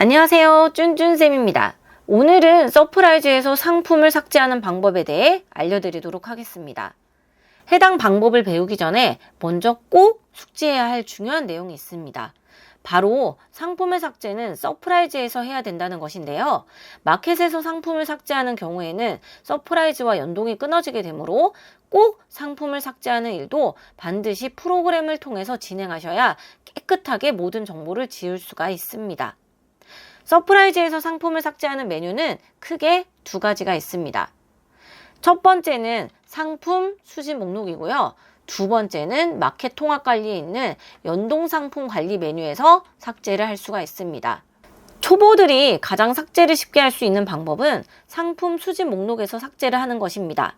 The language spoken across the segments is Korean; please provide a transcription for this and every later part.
안녕하세요, 쭌쭌쌤입니다. 오늘은 서프라이즈에서 상품을 삭제하는 방법에 대해 알려드리도록 하겠습니다. 해당 방법을 배우기 전에 먼저 꼭 숙지해야 할 중요한 내용이 있습니다. 바로 상품의 삭제는 서프라이즈에서 해야 된다는 것인데요. 마켓에서 상품을 삭제하는 경우에는 서프라이즈와 연동이 끊어지게 되므로 꼭 상품을 삭제하는 일도 반드시 프로그램을 통해서 진행하셔야 깨끗하게 모든 정보를 지울 수가 있습니다. 서프라이즈에서 상품을 삭제하는 메뉴는 크게 두 가지가 있습니다. 첫 번째는 상품 수집 목록이고요. 두 번째는 마켓 통합 관리에 있는 연동 상품 관리 메뉴에서 삭제를 할 수가 있습니다. 초보들이 가장 삭제를 쉽게 할 수 있는 방법은 상품 수집 목록에서 삭제를 하는 것입니다.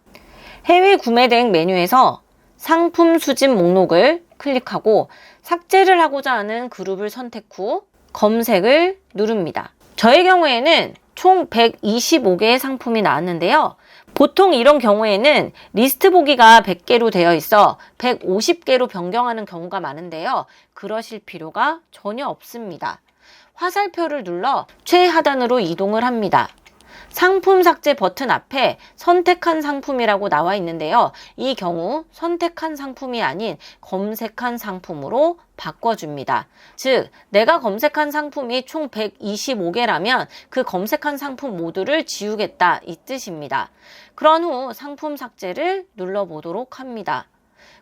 해외 구매 대행 메뉴에서 상품 수집 목록을 클릭하고 삭제를 하고자 하는 그룹을 선택 후 검색을 누릅니다. 저의 경우에는 총 125개의 상품이 나왔는데요. 보통 이런 경우에는 리스트 보기가 100개로 되어 있어 150개로 변경하는 경우가 많은데요. 그러실 필요가 전혀 없습니다. 화살표를 눌러 최하단으로 이동을 합니다. 상품 삭제 버튼 앞에 선택한 상품이라고 나와 있는데요. 이 경우 선택한 상품이 아닌 검색한 상품으로 바꿔줍니다. 즉, 내가 검색한 상품이 총 125개라면 그 검색한 상품 모두를 지우겠다 이 뜻입니다. 그런 후 상품 삭제를 눌러보도록 합니다.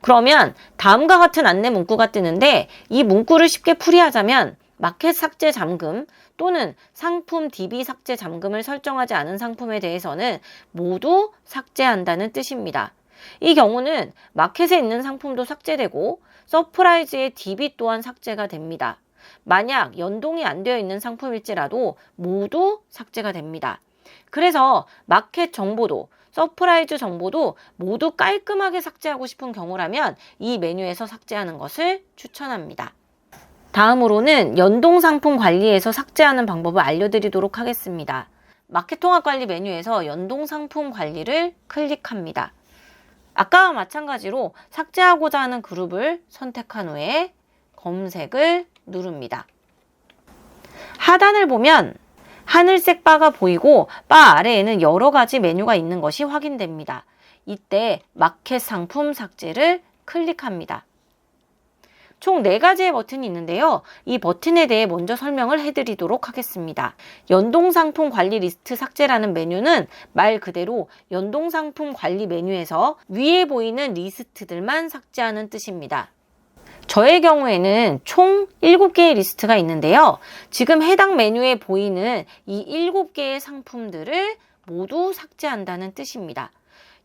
그러면 다음과 같은 안내 문구가 뜨는데 이 문구를 쉽게 풀이하자면 마켓 삭제 잠금 또는 상품 DB 삭제 잠금을 설정하지 않은 상품에 대해서는 모두 삭제한다는 뜻입니다. 이 경우는 마켓에 있는 상품도 삭제되고 서프라이즈의 DB 또한 삭제가 됩니다. 만약 연동이 안 되어 있는 상품일지라도 모두 삭제가 됩니다. 그래서 마켓 정보도 서프라이즈 정보도 모두 깔끔하게 삭제하고 싶은 경우라면 이 메뉴에서 삭제하는 것을 추천합니다. 다음으로는 연동 상품 관리에서 삭제하는 방법을 알려드리도록 하겠습니다. 마켓 통합 관리 메뉴에서 연동 상품 관리를 클릭합니다. 아까와 마찬가지로 삭제하고자 하는 그룹을 선택한 후에 검색을 누릅니다. 하단을 보면 하늘색 바가 보이고 바 아래에는 여러 가지 메뉴가 있는 것이 확인됩니다. 이때 마켓 상품 삭제를 클릭합니다. 총 4가지의 버튼이 있는데요. 이 버튼에 대해 먼저 설명을 해드리도록 하겠습니다. 연동상품 관리 리스트 삭제라는 메뉴는 말 그대로 연동상품 관리 메뉴에서 위에 보이는 리스트들만 삭제하는 뜻입니다. 저의 경우에는 총 7개의 리스트가 있는데요. 지금 해당 메뉴에 보이는 이 7개의 상품들을 모두 삭제한다는 뜻입니다.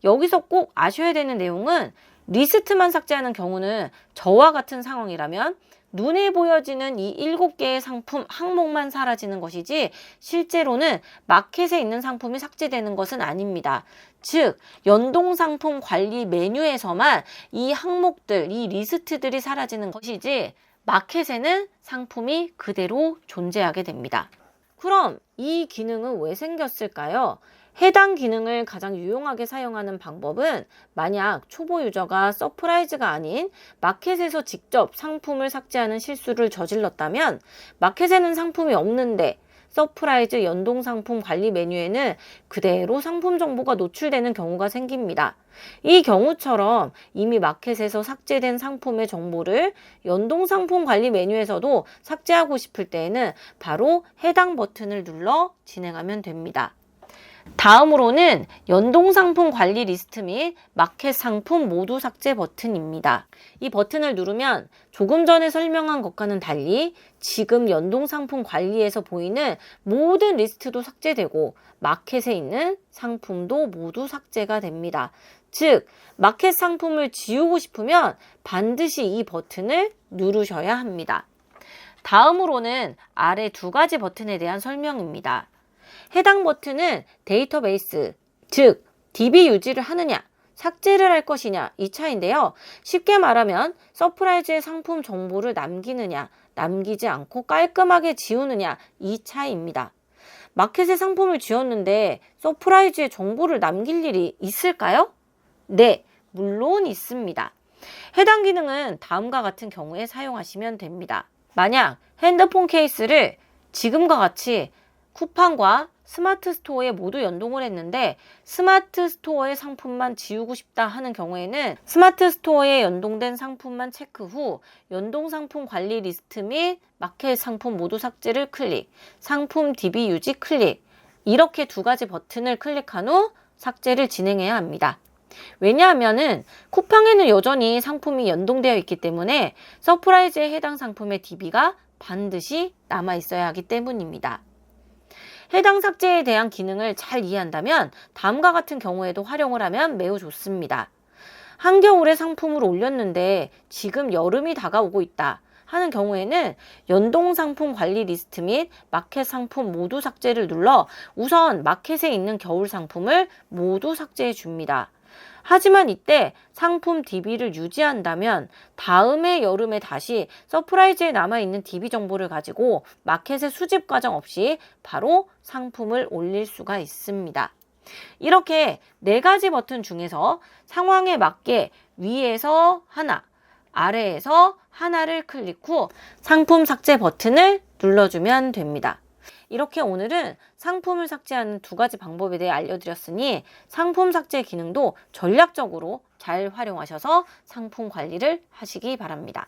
여기서 꼭 아셔야 되는 내용은 리스트만 삭제하는 경우는 저와 같은 상황이라면 눈에 보여지는 이 7개의 상품 항목만 사라지는 것이지 실제로는 마켓에 있는 상품이 삭제되는 것은 아닙니다. 즉, 연동상품 관리 메뉴에서만 이 항목들, 이 리스트들이 사라지는 것이지 마켓에는 상품이 그대로 존재하게 됩니다. 그럼 이 기능은 왜 생겼을까요? 해당 기능을 가장 유용하게 사용하는 방법은 만약 초보 유저가 서프라이즈가 아닌 마켓에서 직접 상품을 삭제하는 실수를 저질렀다면 마켓에는 상품이 없는데 서프라이즈 연동 상품 관리 메뉴에는 그대로 상품 정보가 노출되는 경우가 생깁니다. 이 경우처럼 이미 마켓에서 삭제된 상품의 정보를 연동 상품 관리 메뉴에서도 삭제하고 싶을 때에는 바로 해당 버튼을 눌러 진행하면 됩니다. 다음으로는 연동 상품 관리 리스트 및 마켓 상품 모두 삭제 버튼입니다. 이 버튼을 누르면 조금 전에 설명한 것과는 달리 지금 연동 상품 관리에서 보이는 모든 리스트도 삭제되고 마켓에 있는 상품도 모두 삭제가 됩니다. 즉, 마켓 상품을 지우고 싶으면 반드시 이 버튼을 누르셔야 합니다. 다음으로는 아래 2가지 버튼에 대한 설명입니다. 해당 버튼은 데이터베이스, 즉 DB 유지를 하느냐, 삭제를 할 것이냐 이 차이인데요. 쉽게 말하면 서프라이즈의 상품 정보를 남기느냐, 남기지 않고 깔끔하게 지우느냐 이 차이입니다. 마켓의 상품을 지웠는데 서프라이즈의 정보를 남길 일이 있을까요? 네, 물론 있습니다. 해당 기능은 다음과 같은 경우에 사용하시면 됩니다. 만약 핸드폰 케이스를 지금과 같이 쿠팡과 스마트 스토어에 모두 연동을 했는데 스마트 스토어의 상품만 지우고 싶다 하는 경우에는 스마트 스토어에 연동된 상품만 체크 후 연동 상품 관리 리스트 및 마켓 상품 모두 삭제를 클릭, 상품 DB 유지 클릭, 이렇게 두 가지 버튼을 클릭한 후 삭제를 진행해야 합니다. 왜냐하면은 쿠팡에는 여전히 상품이 연동되어 있기 때문에 서프라이즈에 해당 상품의 DB가 반드시 남아 있어야 하기 때문입니다. 해당 삭제에 대한 기능을 잘 이해한다면 다음과 같은 경우에도 활용을 하면 매우 좋습니다. 한겨울에 상품을 올렸는데 지금 여름이 다가오고 있다 하는 경우에는 연동 상품 관리 리스트 및 마켓 상품 모두 삭제를 눌러 우선 마켓에 있는 겨울 상품을 모두 삭제해 줍니다. 하지만 이때 상품 DB를 유지한다면 다음해 여름에 다시 서프라이즈에 남아있는 DB 정보를 가지고 마켓의 수집 과정 없이 바로 상품을 올릴 수가 있습니다. 이렇게 4가지 버튼 중에서 상황에 맞게 위에서 하나, 아래에서 하나를 클릭 후 상품 삭제 버튼을 눌러주면 됩니다. 이렇게 오늘은 상품을 삭제하는 2가지 방법에 대해 알려드렸으니 상품 삭제 기능도 전략적으로 잘 활용하셔서 상품 관리를 하시기 바랍니다.